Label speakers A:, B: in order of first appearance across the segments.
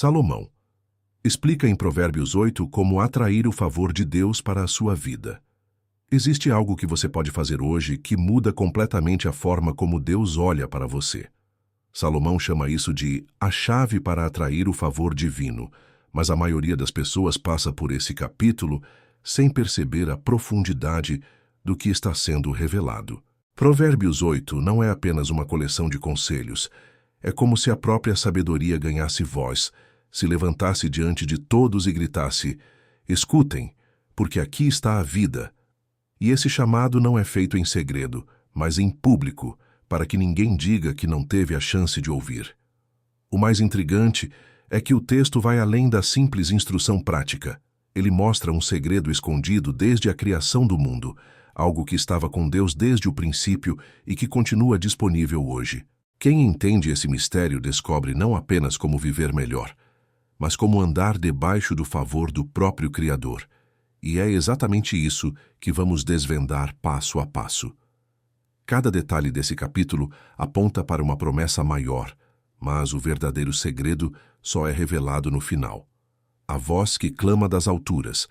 A: Salomão explica em Provérbios 8 como atrair o favor de Deus para a sua vida. Existe algo que você pode fazer hoje que muda completamente a forma como Deus olha para você. Salomão chama isso de a chave para atrair o favor divino, mas a maioria das pessoas passa por esse capítulo sem perceber a profundidade do que está sendo revelado. Provérbios 8 não é apenas uma coleção de conselhos, é como se a própria sabedoria ganhasse voz, se levantasse diante de todos e gritasse: escutem, porque aqui está a vida. E esse chamado não é feito em segredo, mas em público, para que ninguém diga que não teve a chance de ouvir. O mais intrigante é que o texto vai além da simples instrução prática. Ele mostra um segredo escondido desde a criação do mundo, algo que estava com Deus desde o princípio e que continua disponível hoje. Quem entende esse mistério descobre não apenas como viver melhor, mas como andar debaixo do favor do próprio Criador. E é exatamente isso que vamos desvendar passo a passo. Cada detalhe desse capítulo aponta para uma promessa maior, mas o verdadeiro segredo só é revelado no final. A voz que clama das alturas.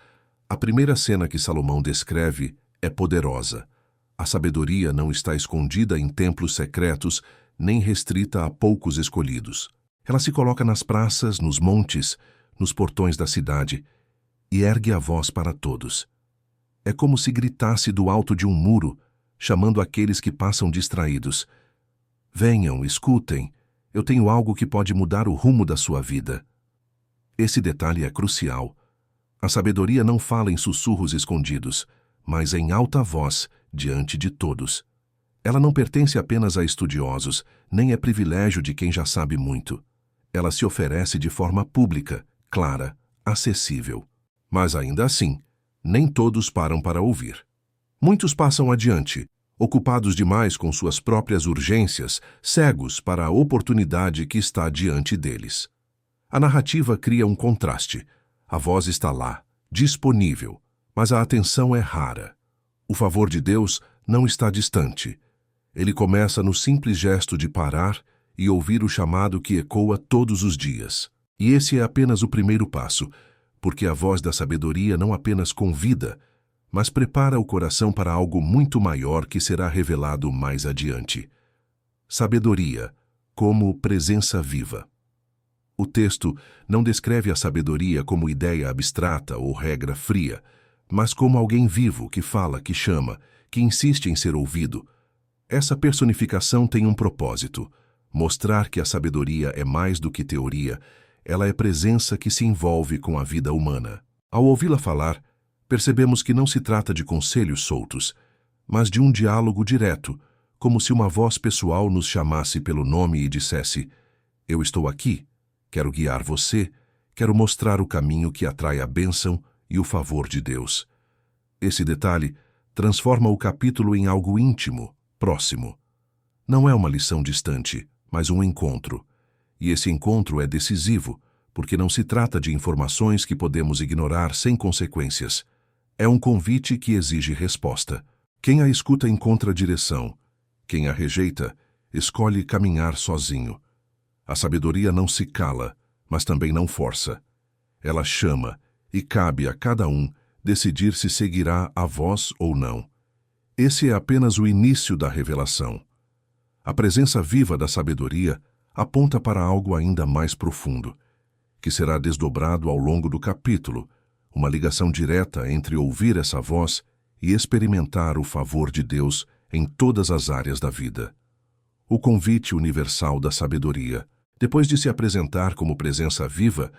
A: A primeira cena que Salomão descreve é poderosa. A sabedoria não está escondida em templos secretos, nem restrita a poucos escolhidos. Ela se coloca nas praças, nos montes, nos portões da cidade e ergue a voz para todos. É como se gritasse do alto de um muro, chamando aqueles que passam distraídos. Venham, escutem, eu tenho algo que pode mudar o rumo da sua vida. Esse detalhe é crucial. A sabedoria não fala em sussurros escondidos, mas em alta voz, diante de todos. Ela não pertence apenas a estudiosos, nem é privilégio de quem já sabe muito. Ela se oferece de forma pública, clara, acessível. Mas ainda assim, nem todos param para ouvir. Muitos passam adiante, ocupados demais com suas próprias urgências, cegos para a oportunidade que está diante deles. A narrativa cria um contraste. A voz está lá, disponível, mas a atenção é rara. O favor de Deus não está distante. Ele começa no simples gesto de parar e ouvir o chamado que ecoa todos os dias. E esse é apenas o primeiro passo, porque a voz da sabedoria não apenas convida, mas prepara o coração para algo muito maior que será revelado mais adiante. Sabedoria, como presença viva. O texto não descreve a sabedoria como ideia abstrata ou regra fria, mas como alguém vivo que fala, que chama, que insiste em ser ouvido. Essa personificação tem um propósito: mostrar que a sabedoria é mais do que teoria, ela é presença que se envolve com a vida humana. Ao ouvi-la falar, percebemos que não se trata de conselhos soltos, mas de um diálogo direto, como se uma voz pessoal nos chamasse pelo nome e dissesse: eu estou aqui, quero guiar você, quero mostrar o caminho que atrai a bênção e o favor de Deus. Esse detalhe transforma o capítulo em algo íntimo, próximo. Não é uma lição distante, mas um encontro. E esse encontro é decisivo, porque não se trata de informações que podemos ignorar sem consequências. É um convite que exige resposta. Quem a escuta encontra direção. Quem a rejeita, escolhe caminhar sozinho. A sabedoria não se cala, mas também não força. Ela chama, e cabe a cada um decidir se seguirá a voz ou não. Esse é apenas o início da revelação. A presença viva da sabedoria aponta para algo ainda mais profundo, que será desdobrado ao longo do capítulo, uma ligação direta entre ouvir essa voz e experimentar o favor de Deus em todas as áreas da vida. O convite universal da sabedoria. Depois de se apresentar como presença viva,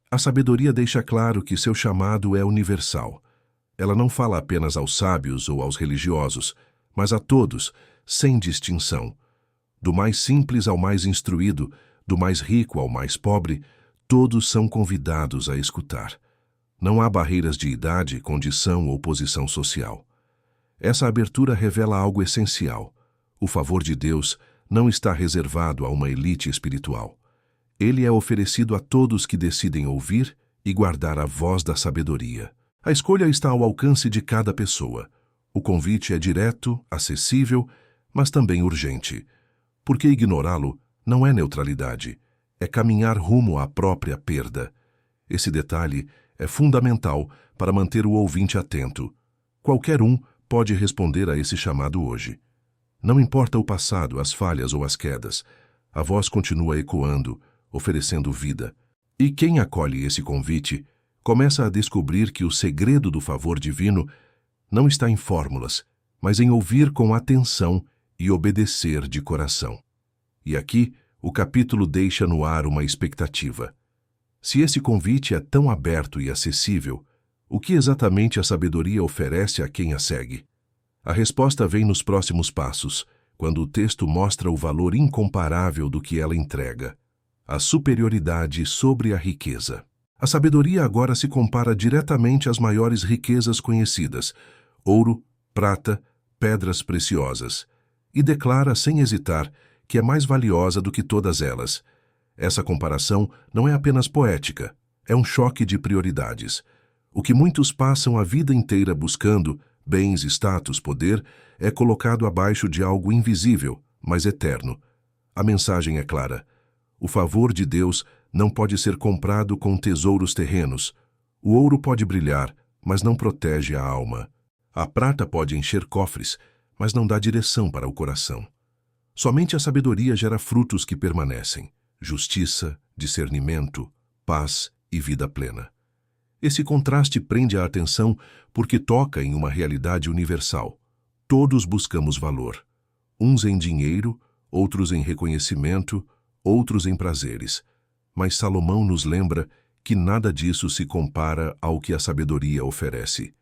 A: a sabedoria deixa claro que seu chamado é universal. Ela não fala apenas aos sábios ou aos religiosos, mas a todos, sem distinção. Do mais simples ao mais instruído, do mais rico ao mais pobre, todos são convidados a escutar. Não há barreiras de idade, condição ou posição social. Essa abertura revela algo essencial. O favor de Deus não está reservado a uma elite espiritual. Ele é oferecido a todos que decidem ouvir e guardar a voz da sabedoria. A escolha está ao alcance de cada pessoa. O convite é direto, acessível, mas também urgente. Porque ignorá-lo não é neutralidade, é caminhar rumo à própria perda. Esse detalhe é fundamental para manter o ouvinte atento. Qualquer um pode responder a esse chamado hoje. Não importa o passado, as falhas ou as quedas, a voz continua ecoando, oferecendo vida. E quem acolhe esse convite começa a descobrir que o segredo do favor divino não está em fórmulas, mas em ouvir com atenção e obedecer de coração. E aqui, o capítulo deixa no ar uma expectativa. Se esse convite é tão aberto e acessível, o que exatamente a sabedoria oferece a quem a segue? A resposta vem nos próximos passos, quando o texto mostra o valor incomparável do que ela entrega, a superioridade sobre a riqueza. A sabedoria agora se compara diretamente às maiores riquezas conhecidas, ouro, prata, pedras preciosas, e declara sem hesitar que é mais valiosa do que todas elas. Essa comparação não é apenas poética, é um choque de prioridades. O que muitos passam a vida inteira buscando, bens, status, poder, é colocado abaixo de algo invisível, mas eterno. A mensagem é clara. O favor de Deus não pode ser comprado com tesouros terrenos. O ouro pode brilhar, mas não protege a alma. A prata pode encher cofres, mas não dá direção para o coração. Somente a sabedoria gera frutos que permanecem: justiça, discernimento, paz e vida plena. Esse contraste prende a atenção porque toca em uma realidade universal. Todos buscamos valor. Uns em dinheiro, outros em reconhecimento, outros em prazeres. Mas Salomão nos lembra que nada disso se compara ao que a sabedoria oferece.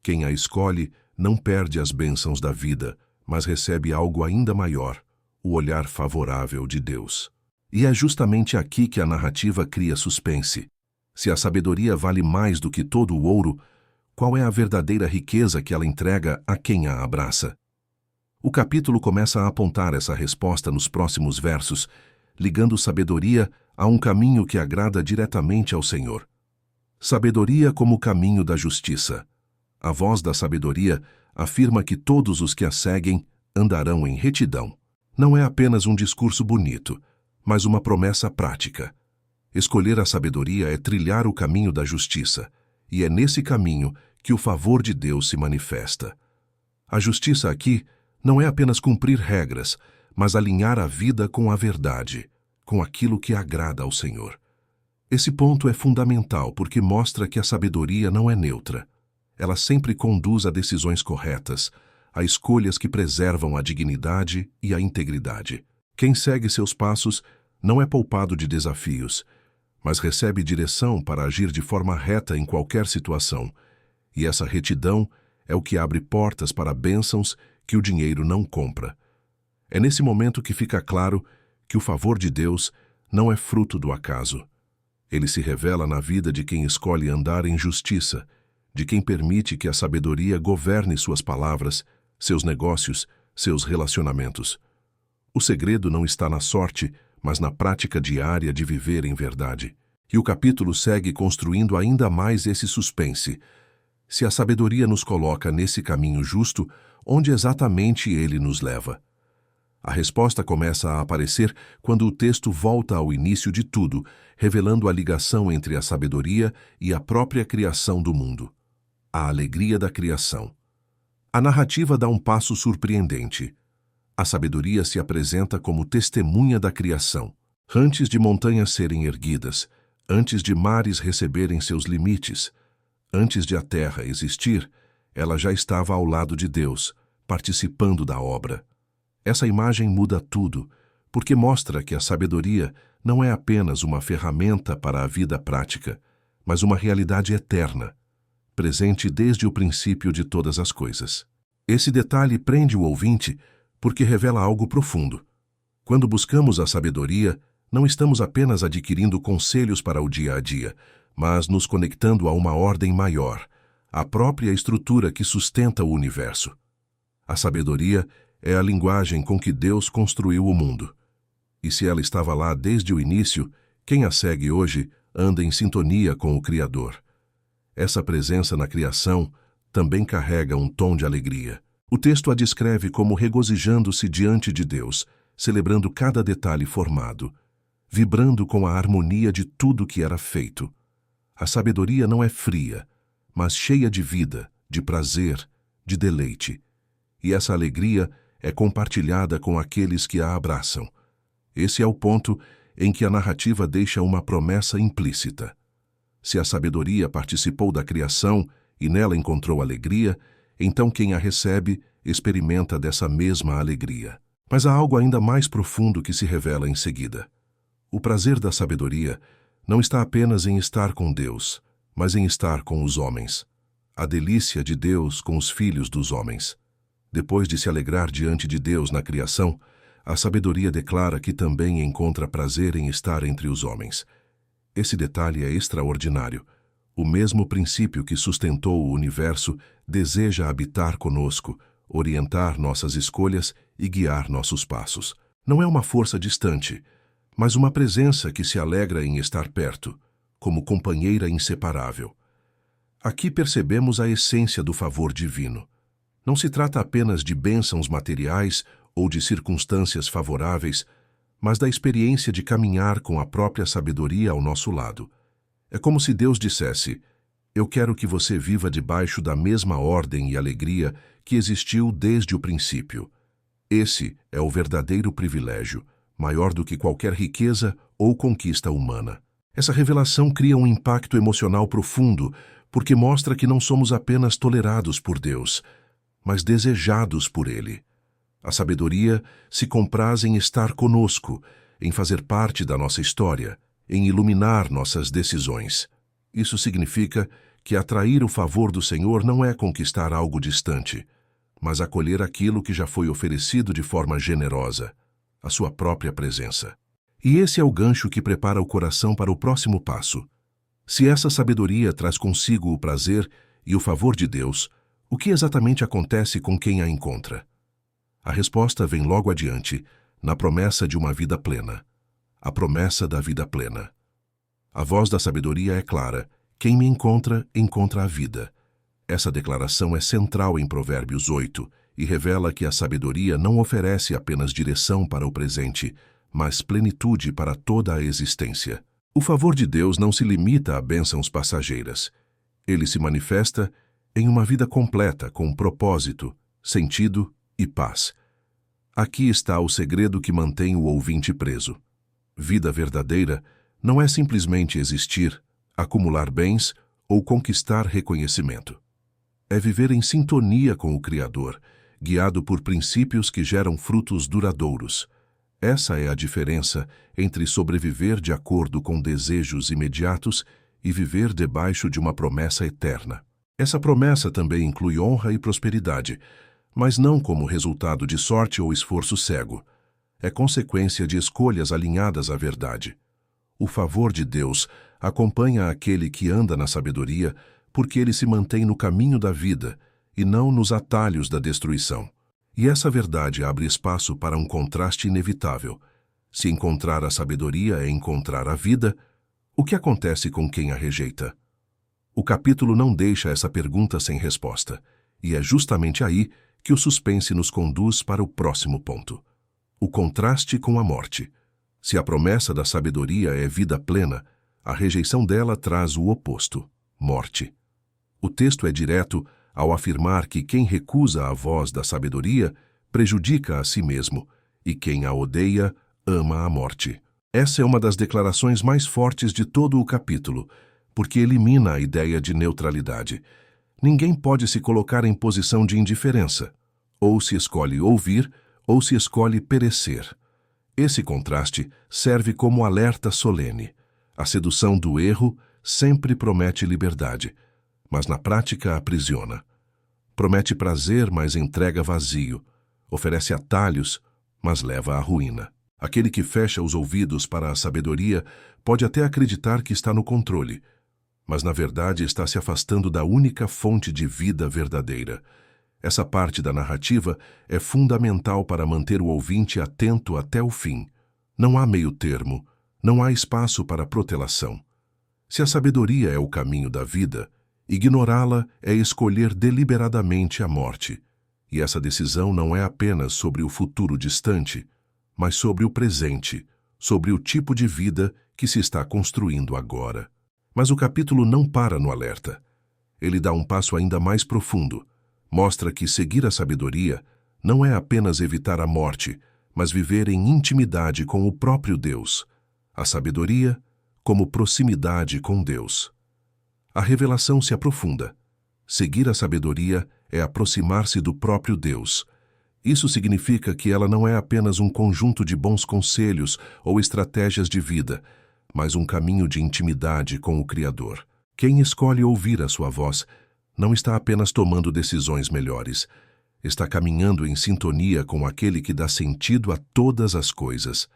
A: Quem a escolhe não perde as bênçãos da vida, mas recebe algo ainda maior: o olhar favorável de Deus. E é justamente aqui que a narrativa cria suspense. Se a sabedoria vale mais do que todo o ouro, qual é a verdadeira riqueza que ela entrega a quem a abraça? O capítulo começa a apontar essa resposta nos próximos versos, ligando sabedoria a um caminho que agrada diretamente ao Senhor. Sabedoria como caminho da justiça. A voz da sabedoria afirma que todos os que a seguem andarão em retidão. Não é apenas um discurso bonito, mas uma promessa prática. Escolher a sabedoria é trilhar o caminho da justiça, e é nesse caminho que o favor de Deus se manifesta. A justiça aqui não é apenas cumprir regras, mas alinhar a vida com a verdade, com aquilo que agrada ao Senhor. Esse ponto é fundamental porque mostra que a sabedoria não é neutra. Ela sempre conduz a decisões corretas, a escolhas que preservam a dignidade e a integridade. Quem segue seus passos não é poupado de desafios, mas recebe direção para agir de forma reta em qualquer situação. E essa retidão é o que abre portas para bênçãos que o dinheiro não compra. É nesse momento que fica claro que o favor de Deus não é fruto do acaso. Ele se revela na vida de quem escolhe andar em justiça, de quem permite que a sabedoria governe suas palavras, seus negócios, seus relacionamentos. O segredo não está na sorte, mas na prática diária de viver em verdade. E o capítulo segue construindo ainda mais esse suspense. Se a sabedoria nos coloca nesse caminho justo, onde exatamente ele nos leva? A resposta começa a aparecer quando o texto volta ao início de tudo, revelando a ligação entre a sabedoria e a própria criação do mundo. A alegria da criação. A narrativa dá um passo surpreendente. A sabedoria se apresenta como testemunha da criação. Antes de montanhas serem erguidas, antes de mares receberem seus limites, antes de a terra existir, ela já estava ao lado de Deus, participando da obra. Essa imagem muda tudo, porque mostra que a sabedoria não é apenas uma ferramenta para a vida prática, mas uma realidade eterna, presente desde o princípio de todas as coisas. Esse detalhe prende o ouvinte porque revela algo profundo. Quando buscamos a sabedoria, não estamos apenas adquirindo conselhos para o dia a dia, mas nos conectando a uma ordem maior, a própria estrutura que sustenta o universo. A sabedoria é a linguagem com que Deus construiu o mundo. E se ela estava lá desde o início, quem a segue hoje anda em sintonia com o Criador. Essa presença na criação também carrega um tom de alegria. O texto a descreve como regozijando-se diante de Deus, celebrando cada detalhe formado, vibrando com a harmonia de tudo que era feito. A sabedoria não é fria, mas cheia de vida, de prazer, de deleite. E essa alegria é compartilhada com aqueles que a abraçam. Esse é o ponto em que a narrativa deixa uma promessa implícita. Se a sabedoria participou da criação e nela encontrou alegria, então quem a recebe experimenta dessa mesma alegria. Mas há algo ainda mais profundo que se revela em seguida. O prazer da sabedoria não está apenas em estar com Deus, mas em estar com os homens. A delícia de Deus com os filhos dos homens. Depois de se alegrar diante de Deus na criação, a sabedoria declara que também encontra prazer em estar entre os homens. Esse detalhe é extraordinário. O mesmo princípio que sustentou o universo deseja habitar conosco, orientar nossas escolhas e guiar nossos passos. Não é uma força distante, mas uma presença que se alegra em estar perto, como companheira inseparável. Aqui percebemos a essência do favor divino. Não se trata apenas de bênçãos materiais ou de circunstâncias favoráveis, mas da experiência de caminhar com a própria sabedoria ao nosso lado. É como se Deus dissesse: eu quero que você viva debaixo da mesma ordem e alegria que existiu desde o princípio. Esse é o verdadeiro privilégio, maior do que qualquer riqueza ou conquista humana. Essa revelação cria um impacto emocional profundo, porque mostra que não somos apenas tolerados por Deus, mas desejados por Ele. A sabedoria se compraz em estar conosco, em fazer parte da nossa história, em iluminar nossas decisões. Isso significa que atrair o favor do Senhor não é conquistar algo distante, mas acolher aquilo que já foi oferecido de forma generosa, a sua própria presença. E esse é o gancho que prepara o coração para o próximo passo. Se essa sabedoria traz consigo o prazer e o favor de Deus, o que exatamente acontece com quem a encontra? A resposta vem logo adiante, na promessa de uma vida plena. A promessa da vida plena. A voz da sabedoria é clara: quem me encontra, encontra a vida. Essa declaração é central em Provérbios 8 e revela que a sabedoria não oferece apenas direção para o presente, mas plenitude para toda a existência. O favor de Deus não se limita a bênçãos passageiras. Ele se manifesta em uma vida completa com propósito, sentido e paz. Aqui está o segredo que mantém o ouvinte preso. Vida verdadeira não é simplesmente existir, acumular bens ou conquistar reconhecimento. É viver em sintonia com o Criador, guiado por princípios que geram frutos duradouros. Essa é a diferença entre sobreviver de acordo com desejos imediatos e viver debaixo de uma promessa eterna. Essa promessa também inclui honra e prosperidade, mas não como resultado de sorte ou esforço cego. É consequência de escolhas alinhadas à verdade. O favor de Deus acompanha aquele que anda na sabedoria, porque ele se mantém no caminho da vida e não nos atalhos da destruição. E essa verdade abre espaço para um contraste inevitável. Se encontrar a sabedoria é encontrar a vida, o que acontece com quem a rejeita? O capítulo não deixa essa pergunta sem resposta, e é justamente aí que o suspense nos conduz para o próximo ponto. O contraste com a morte. Se a promessa da sabedoria é vida plena, a rejeição dela traz o oposto, morte. O texto é direto ao afirmar que quem recusa a voz da sabedoria prejudica a si mesmo, e quem a odeia ama a morte. Essa é uma das declarações mais fortes de todo o capítulo, porque elimina a ideia de neutralidade. Ninguém pode se colocar em posição de indiferença. Ou se escolhe ouvir, ou se escolhe perecer. Esse contraste serve como alerta solene. A sedução do erro sempre promete liberdade, mas na prática aprisiona. Promete prazer, mas entrega vazio. Oferece atalhos, mas leva à ruína. Aquele que fecha os ouvidos para a sabedoria pode até acreditar que está no controle, mas na verdade está se afastando da única fonte de vida verdadeira. Essa parte da narrativa é fundamental para manter o ouvinte atento até o fim. Não há meio termo, não há espaço para protelação. Se a sabedoria é o caminho da vida, ignorá-la é escolher deliberadamente a morte. E essa decisão não é apenas sobre o futuro distante, mas sobre o presente, sobre o tipo de vida que se está construindo agora. Mas o capítulo não para no alerta. Ele dá um passo ainda mais profundo. Mostra que seguir a sabedoria não é apenas evitar a morte, mas viver em intimidade com o próprio Deus. A sabedoria como proximidade com Deus. A revelação se aprofunda. Seguir a sabedoria é aproximar-se do próprio Deus. Isso significa que ela não é apenas um conjunto de bons conselhos ou estratégias de vida, mas um caminho de intimidade com o Criador. Quem escolhe ouvir a sua voz não está apenas tomando decisões melhores, está caminhando em sintonia com aquele que dá sentido a todas as coisas.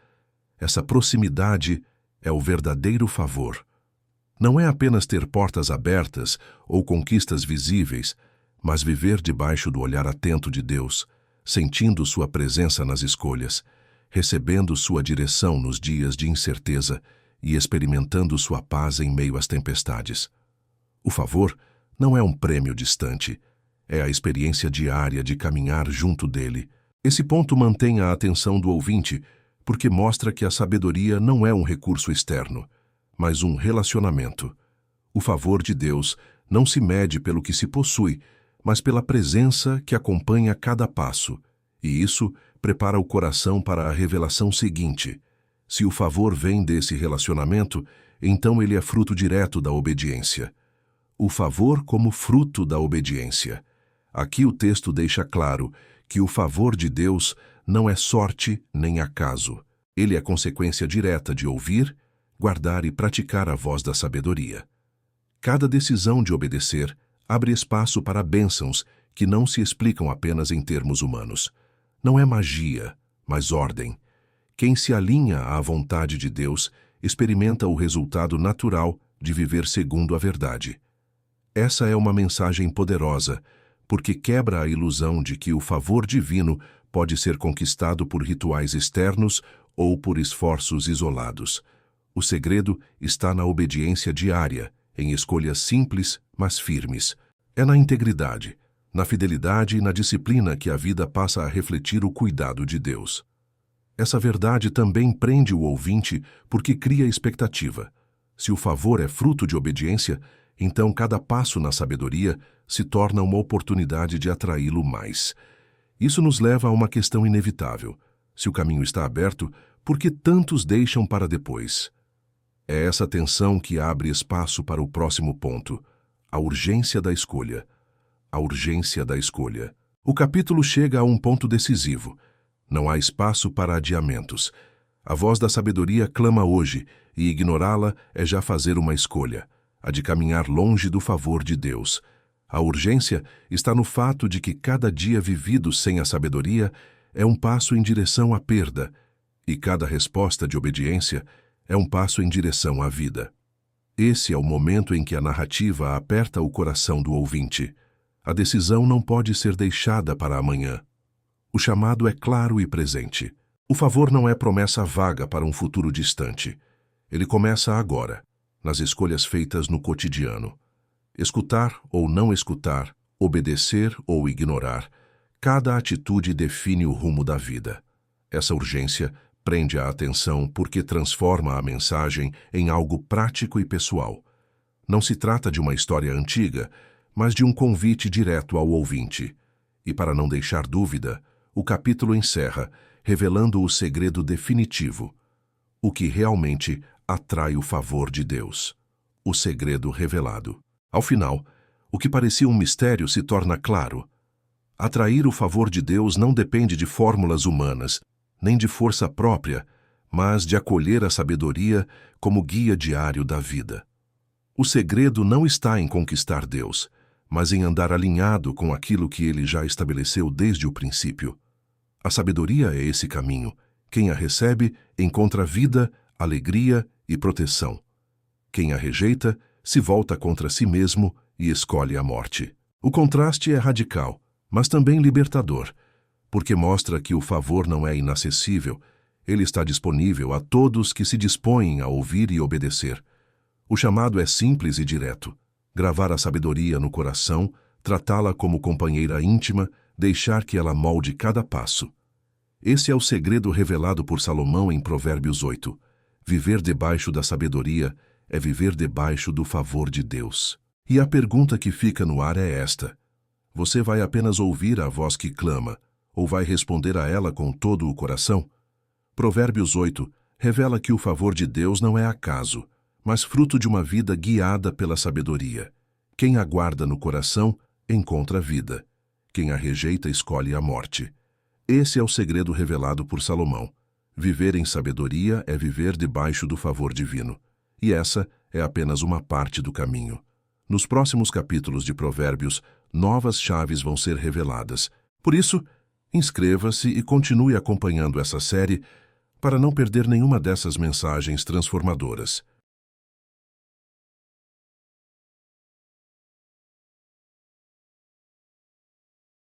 A: Essa proximidade é o verdadeiro favor. Não é apenas ter portas abertas ou conquistas visíveis, mas viver debaixo do olhar atento de Deus, sentindo sua presença nas escolhas, recebendo sua direção nos dias de incerteza e experimentando sua paz em meio às tempestades. O favor não é um prêmio distante, é a experiência diária de caminhar junto dele. Esse ponto mantém a atenção do ouvinte, porque mostra que a sabedoria não é um recurso externo, mas um relacionamento. O favor de Deus não se mede pelo que se possui, mas pela presença que acompanha cada passo, e isso prepara o coração para a revelação seguinte. Se o favor vem desse relacionamento, então ele é fruto direto da obediência. O favor como fruto da obediência. Aqui o texto deixa claro que o favor de Deus não é sorte nem acaso. Ele é consequência direta de ouvir, guardar e praticar a voz da sabedoria. Cada decisão de obedecer abre espaço para bênçãos que não se explicam apenas em termos humanos. Não é magia, mas ordem. Quem se alinha à vontade de Deus experimenta o resultado natural de viver segundo a verdade. Essa é uma mensagem poderosa, porque quebra a ilusão de que o favor divino pode ser conquistado por rituais externos ou por esforços isolados. O segredo está na obediência diária, em escolhas simples, mas firmes. É na integridade, na fidelidade e na disciplina que a vida passa a refletir o cuidado de Deus. Essa verdade também prende o ouvinte porque cria expectativa. Se o favor é fruto de obediência, então cada passo na sabedoria se torna uma oportunidade de atraí-lo mais. Isso nos leva a uma questão inevitável. Se o caminho está aberto, por que tantos deixam para depois? É essa tensão que abre espaço para o próximo ponto, a urgência da escolha. A urgência da escolha. O capítulo chega a um ponto decisivo. Não há espaço para adiamentos. A voz da sabedoria clama hoje, e ignorá-la é já fazer uma escolha, a de caminhar longe do favor de Deus. A urgência está no fato de que cada dia vivido sem a sabedoria é um passo em direção à perda, e cada resposta de obediência é um passo em direção à vida. Esse é o momento em que a narrativa aperta o coração do ouvinte. A decisão não pode ser deixada para amanhã. O chamado é claro e presente. O favor não é promessa vaga para um futuro distante. Ele começa agora, nas escolhas feitas no cotidiano. Escutar ou não escutar, obedecer ou ignorar, cada atitude define o rumo da vida. Essa urgência prende a atenção porque transforma a mensagem em algo prático e pessoal. Não se trata de uma história antiga, mas de um convite direto ao ouvinte. E para não deixar dúvida, o capítulo encerra, revelando o segredo definitivo, o que realmente atrai o favor de Deus. O segredo revelado. Ao final, o que parecia um mistério se torna claro. Atrair o favor de Deus não depende de fórmulas humanas, nem de força própria, mas de acolher a sabedoria como guia diário da vida. O segredo não está em conquistar Deus, mas em andar alinhado com aquilo que Ele já estabeleceu desde o princípio. A sabedoria é esse caminho. Quem a recebe encontra vida, alegria e proteção. Quem a rejeita se volta contra si mesmo e escolhe a morte. O contraste é radical, mas também libertador, porque mostra que o favor não é inacessível, ele está disponível a todos que se dispõem a ouvir e obedecer. O chamado é simples e direto: gravar a sabedoria no coração, tratá-la como companheira íntima, deixar que ela molde cada passo. Esse é o segredo revelado por Salomão em Provérbios 8. Viver debaixo da sabedoria é viver debaixo do favor de Deus. E a pergunta que fica no ar é esta: você vai apenas ouvir a voz que clama, ou vai responder a ela com todo o coração? Provérbios 8 revela que o favor de Deus não é acaso, mas fruto de uma vida guiada pela sabedoria. Quem a guarda no coração encontra a vida. Quem a rejeita escolhe a morte. Esse é o segredo revelado por Salomão. Viver em sabedoria é viver debaixo do favor divino. E essa é apenas uma parte do caminho. Nos próximos capítulos de Provérbios, novas chaves vão ser reveladas. Por isso, inscreva-se e continue acompanhando essa série para não perder nenhuma dessas mensagens transformadoras.